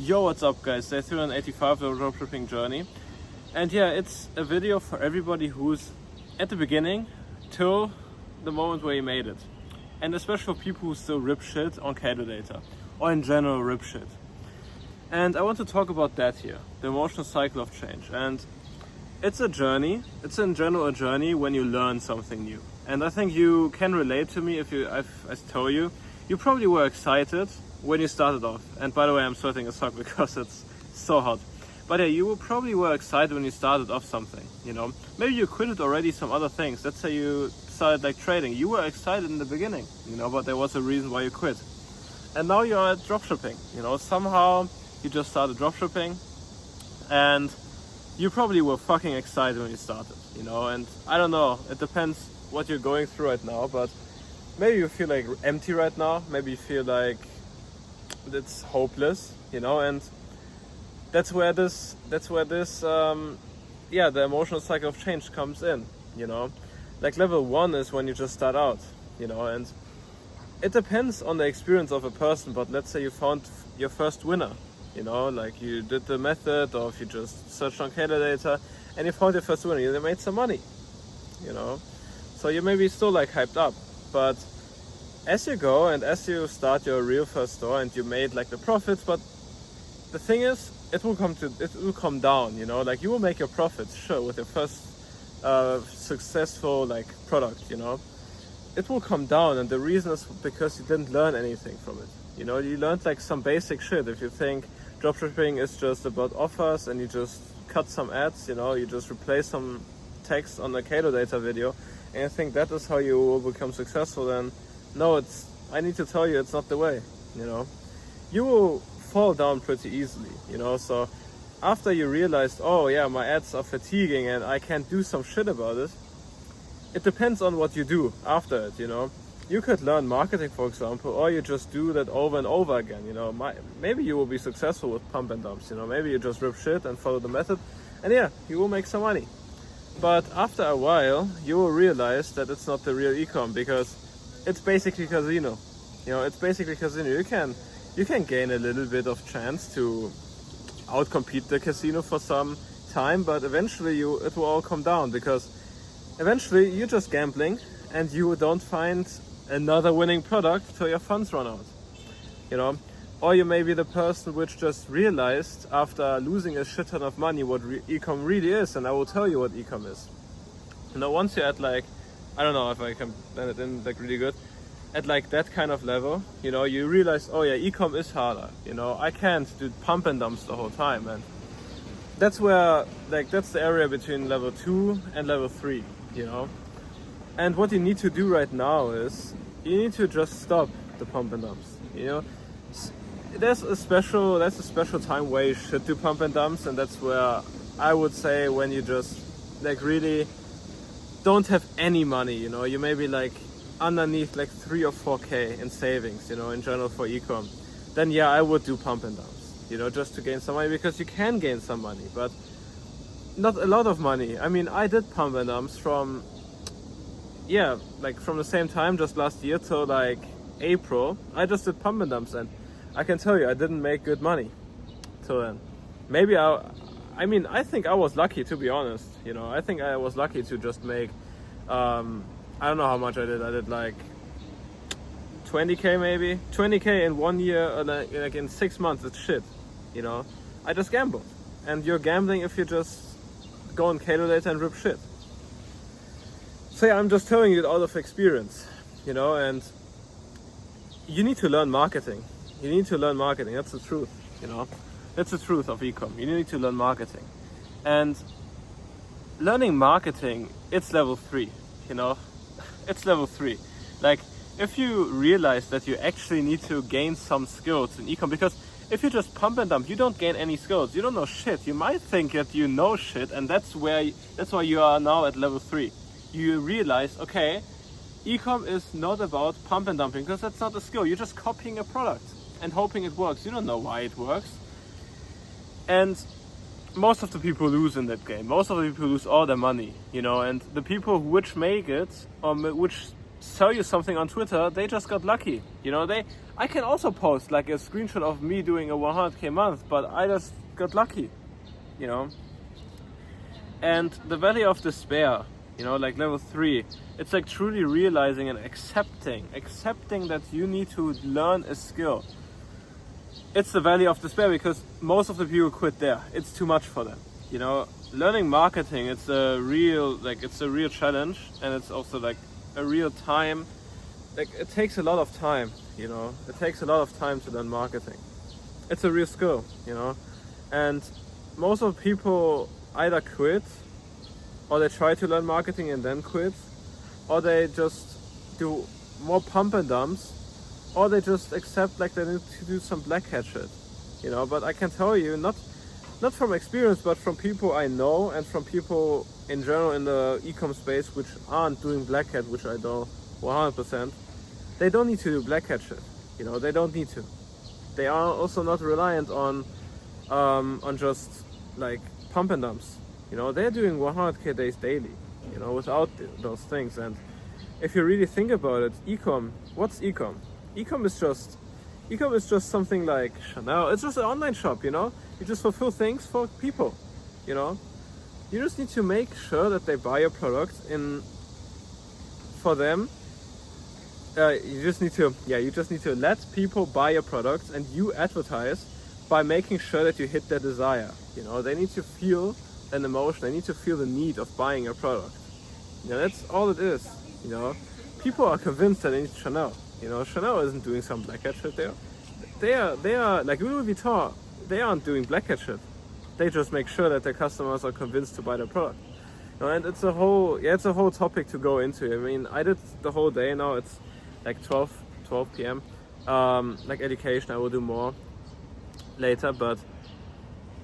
Yo, what's up guys, day 385 of the dropshipping journey. And yeah, it's a video for everybody who's at the beginning till the moment where you made it. And especially for people who still rip shit on Kalodata, or in general rip shit. And I want to talk about that here, the emotional cycle of change. And it's a journey, it's in general a journey when you learn something new. And I think you can relate to me if I told you, you probably were excited when you started off. And by the way, I'm sweating a sock because it's so hot. But yeah, you probably were excited when you started off something, you know. Maybe you quitted already some other things. Let's say you started like trading. You were excited in the beginning, you know, but there was a reason why you quit. And now you're at dropshipping, you know, somehow you just started dropshipping and you probably were fucking excited when you started, you know. And I don't know, it depends what you're going through right now, but maybe you feel like empty right now. Maybe you feel like it's hopeless, you know, and that's where this the emotional cycle of change comes in, you know. Like level 1 is when you just start out, you know, and it depends on the experience of a person, but let's say you found your first winner, you know, like you did the method, or if you just searched on Kalodata and you found your first winner, you made some money, you know, so you may be still like hyped up, but as you go and as you start your real first store and you made like the profits, but the thing is, it will come down, you know, like you will make your profits, sure, with your first successful like product, you know, it will come down, and the reason is because you didn't learn anything from it, you know. You learned like some basic shit. If you think dropshipping is just about offers and you just cut some ads, you know, you just replace some text on the Kalodata video and you think that is how you will become successful, then no, I need to tell you, it's not the way, you know. You will fall down pretty easily, you know. So after you realized, oh yeah, my ads are fatiguing and I can't do some shit about it, it depends on what you do after it, you know. You could learn marketing, for example, or you just do that over and over again, you know. Maybe you will be successful with pump and dumps, you know. Maybe you just rip shit and follow the method, and yeah, you will make some money. But after a while, you will realize that it's not the real e-com, because it's basically casino, you know. It's basically casino. You can gain a little bit of chance to outcompete the casino for some time, but eventually it will all come down, because eventually you're just gambling and you don't find another winning product till your funds run out, you know. Or you may be the person which just realized after losing a shit ton of money what e-com really is, and I will tell you what e-com is. You know, once you're at like, I don't know if I can blend it in like really good, at like that kind of level, you know, you realize, oh yeah, e-com is harder, you know, I can't do pump and dumps the whole time, and that's where, like, that's the area between level 2 and level 3, you know. And what you need to do right now is, you need to just stop the pump and dumps, you know. That's a special time where you should do pump and dumps, and that's where I would say when you just like really don't have any money, you know, you may be like underneath like 3 or 4k in savings, you know, in general for e-com, then yeah, I would do pump and dumps, you know, just to gain some money, because you can gain some money, but not a lot of money. I mean, I did pump and dumps from the same time, just last year till like April. I just did pump and dumps, and I can tell you, I didn't make good money till then. Maybe I think I was lucky, to be honest, you know. I think I was lucky to just make, I don't know how much I did. I did like 20k maybe. 20k in 1 year, or like in 6 months, it's shit, you know. I just gambled. And you're gambling if you just go on Kalodata and rip shit. So yeah, I'm just telling you it out of experience, you know, and you need to learn marketing. You need to learn marketing, that's the truth, you know. That's the truth of e-com. You need to learn marketing. And learning marketing, it's level 3, you know. It's level 3. Like, if you realize that you actually need to gain some skills in e-com, because if you just pump and dump, you don't gain any skills. You don't know shit. You might think that you know shit, and that's why you are now at level 3. You realize, okay, e-com is not about pump and dumping, because that's not a skill. You're just copying a product and hoping it works. You don't know why it works. And most of the people lose in that game. Most of the people lose all their money, you know, and the people which make it, or which sell you something on Twitter, they just got lucky, you know. I can also post like a screenshot of me doing a 100k month, but I just got lucky, you know. And the valley of despair, you know, like level 3, it's like truly realizing and accepting that you need to learn a skill. It's the valley of despair because most of the people quit there. It's too much for them, you know. Learning marketing, it's a real challenge, and it's also like a real time. Like it takes a lot of time, you know. It takes a lot of time to learn marketing. It's a real skill, you know. And most of the people either quit, or they try to learn marketing and then quit, or they just do more pump and dumps, or they just accept like they need to do some black hat shit, you know. But I can tell you, not from experience, but from people I know and from people in general in the e-com space which aren't doing black hat, which I know 100%, they don't need to do black hat shit, you know. They don't need to. They are also not reliant on just like pump and dumps, you know. They're doing 100k days daily, you know, without those things. And if you really think about it, e-com, what's e-com? E-com is just something like Chanel. It's just an online shop, you know. You just fulfill things for people, you know. You just need to make sure that they buy your product for them. You just need to let people buy your products, and you advertise by making sure that you hit their desire. You know, they need to feel an emotion. They need to feel the need of buying your product. You know, that's all it is. You know, people are convinced that they need Chanel. You know, Chanel isn't doing some black hat shit there. They are like Louis Vuitton. They aren't doing black hat shit. They just make sure that their customers are convinced to buy their product. You know, and it's a whole topic to go into. I mean, I did the whole day now. It's like 12 p.m. Like education, I will do more later. But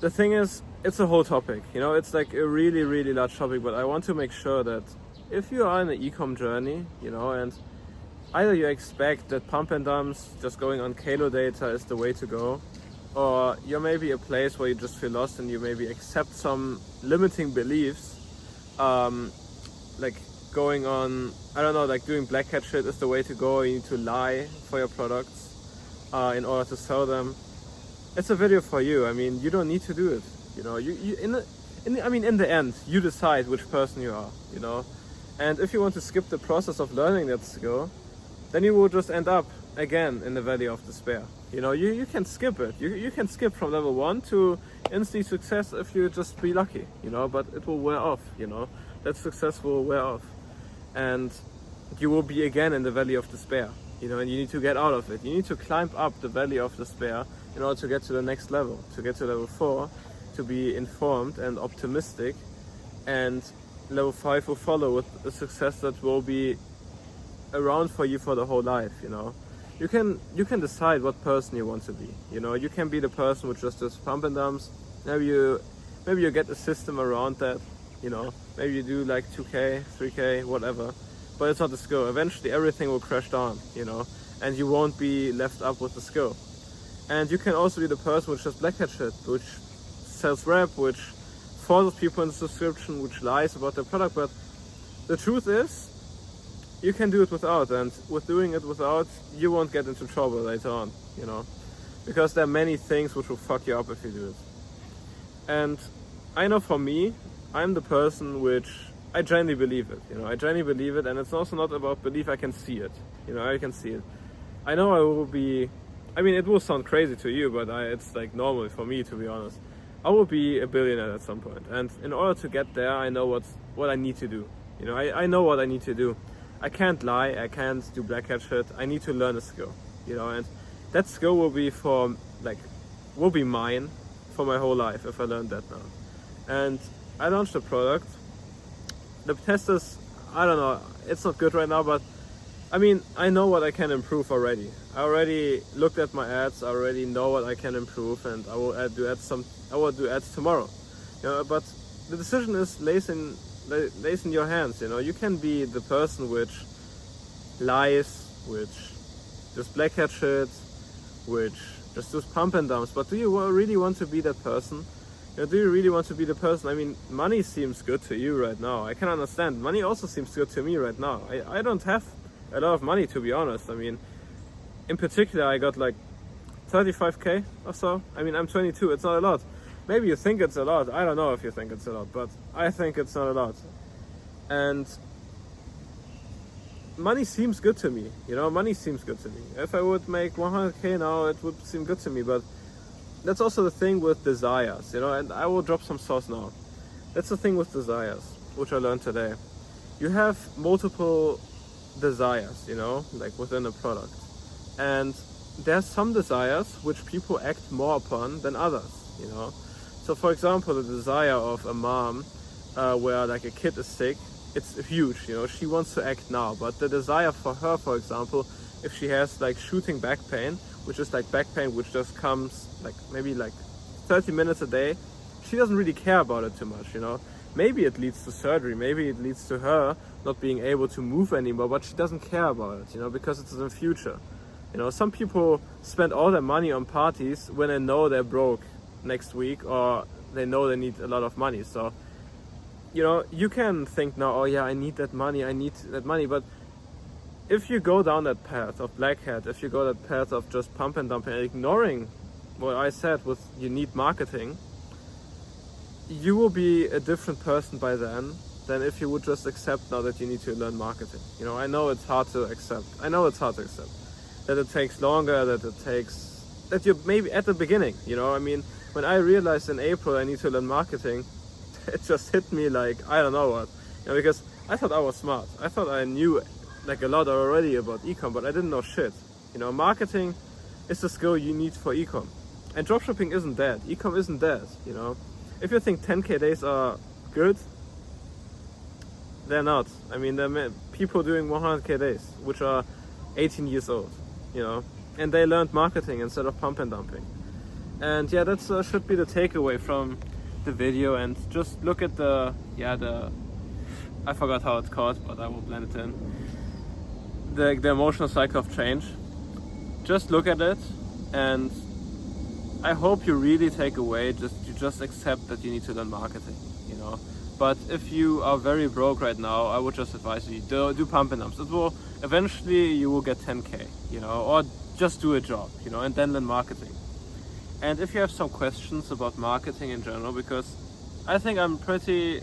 the thing is, it's a whole topic. You know, it's like a really, really large topic. But I want to make sure that if you are in the e-com journey, you know, and either you expect that pump and dumps, just going on Kalodata is the way to go, or you're maybe a place where you just feel lost and you maybe accept some limiting beliefs, like going on, I don't know, like doing black hat shit is the way to go. You need to lie for your products in order to sell them. It's a video for you. I mean, you don't need to do it. You know, in the end, you decide which person you are. You know, and if you want to skip the process of learning that skill, then you will just end up again in the valley of despair. You know, you can skip it. You can skip from level 1 to instant success if you just be lucky, you know, but it will wear off, you know. That success will wear off. And you will be again in the valley of despair, you know, and you need to get out of it. You need to climb up the valley of despair in order to get to the next level, to get to level 4, to be informed and optimistic. And level 5 will follow with a success that will be around for you for the whole life, you know. You can decide what person you want to be, you know. You can be the person which just does pump and dumps. Maybe you get a system around that, you know. Maybe you do like 2k, 3k, whatever, but it's not the skill. Eventually everything will crash down, you know, and you won't be left up with the skill. And you can also be the person which does black hat shit, which sells rap, which forces people into subscription, which lies about their product. But the truth is, you can do it without, and with doing it without, you won't get into trouble later on, you know, because there are many things which will fuck you up if you do it. And I know for me, I'm the person which, I genuinely believe it, you know, I genuinely believe it, and it's also not about belief, I can see it, you know, I can see it. I know I will be, I mean, it will sound crazy to you, but it's like normal for me, to be honest. I will be a billionaire at some point, and in order to get there, I know what I need to do, you know, I know what I need to do. I can't lie, I can't do black hat shit, I need to learn a skill, you know, and that skill will be mine for my whole life if I learn that now. And I launched a product. The testers, I don't know, it's not good right now, but I mean, I know what I can improve already. I already looked at my ads, I already know what I can improve, and I will do ads tomorrow. You know, but the decision lays in your hands, you know. You can be the person which lies, which does black hat shit, which just does pump and dumps, but do you really want to be that person? You know, do you really want to be the person? I mean, money seems good to you right now. I can understand. Money also seems good to me right now. I don't have a lot of money, to be honest. I mean, in particular, I got like 35k or so. I mean, I'm 22, it's not a lot. Maybe you think it's a lot. I don't know if you think it's a lot, but I think it's not a lot. And money seems good to me, you know, money seems good to me. If I would make 100k now, it would seem good to me, but that's also the thing with desires, you know, and I will drop some sauce now. That's the thing with desires, which I learned today. You have multiple desires, you know, like within a product. And there's some desires which people act more upon than others, you know. So for example, the desire of a mom where like a kid is sick, it's huge, you know, she wants to act now. But the desire for her, for example, if she has like shooting back pain, which is like back pain which just comes like maybe like 30 minutes a day, she doesn't really care about it too much, you know. Maybe it leads to surgery, maybe it leads to her not being able to move anymore, but she doesn't care about it, you know, because it's in the future. You know, some people spend all their money on parties when they know they're broke next week or they know they need a lot of money. So, you know, you can think now, oh yeah, I need that money, but if you go down that path of black hat, if you go that path of just pump and dump and ignoring what I said with you need marketing, you will be a different person by then than if you would just accept now that you need to learn marketing. You know, I know it's hard to accept. That it takes longer, that you're maybe at the beginning, you know. I mean, when I realized in April I need to learn marketing, it just hit me like, I don't know what. You know, because I thought I was smart. I thought I knew like a lot already about ecom, but I didn't know shit. You know, marketing is the skill you need for ecom. And dropshipping isn't dead. Ecom isn't dead, you know. If you think 10k days are good, they're not. I mean, there are people doing 100k days, which are 18 years old, you know, and they learned marketing instead of pump and dumping. And yeah, that should be the takeaway from the video. And just look at the I forgot how it's called, but I will blend it in. The emotional cycle of change. Just look at it, and I hope you really take away just accept that you need to learn marketing, you know. But if you are very broke right now, I would just advise you do pump and dumps. It will eventually you will get 10k, you know, or just do a job, you know, and then learn marketing. And if you have some questions about marketing in general, because I think to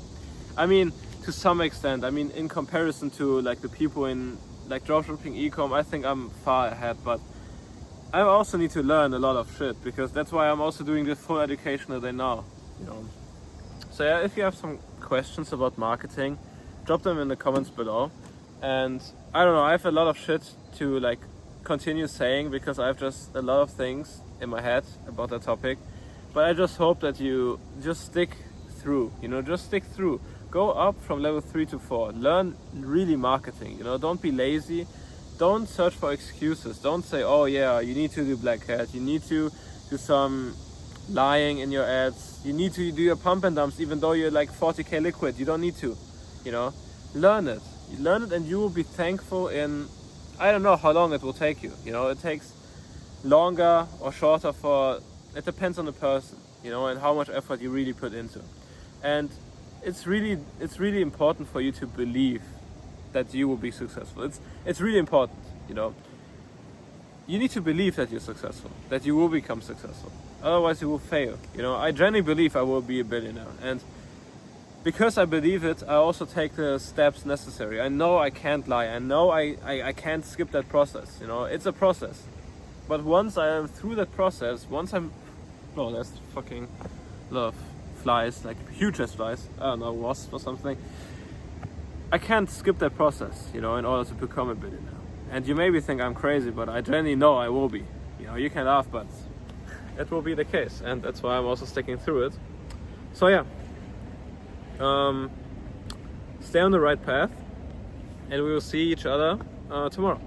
some extent, I mean, in comparison to like the people in like dropshipping ecom, I think I'm far ahead, but I also need to learn a lot of shit, because that's why I'm also doing this full educational day now, you know. So yeah, if you have some questions about marketing, drop them in the comments below. And I don't know, I have a lot of shit to like continue saying, because I have just a lot of things in my head about that topic. But I just hope that you just stick through, you know, just stick through. Go up from level 3 to 4, learn really marketing, you know, don't be lazy. Don't search for excuses. Don't say, oh yeah, you need to do black hat, you need to do some lying in your ads, you need to do your pump and dumps even though you're like 40k liquid. You don't need to, you know. Learn it. You learn it and you will be thankful in, I don't know how long it will take you. You know, it takes longer or shorter it depends on the person, you know, and how much effort you really put into. And it's really important for you to believe that you will be successful. It's really important, you know. You need to believe that you're successful, that you will become successful. Otherwise you will fail, you know. I genuinely believe I will be a billionaire, and because I believe it, I also take the steps necessary. I know I can't lie. I know I can't skip that process, you know. It's a process. But once I am through that process, there's fucking lot of flies, like huge as flies, I don't know, wasps or something. I can't skip that process, you know, in order to become a billionaire. And you maybe think I'm crazy, but I genuinely know I will be. You know, you can laugh, but it will be the case, and that's why I'm also sticking through it. So yeah, stay on the right path, and we will see each other tomorrow.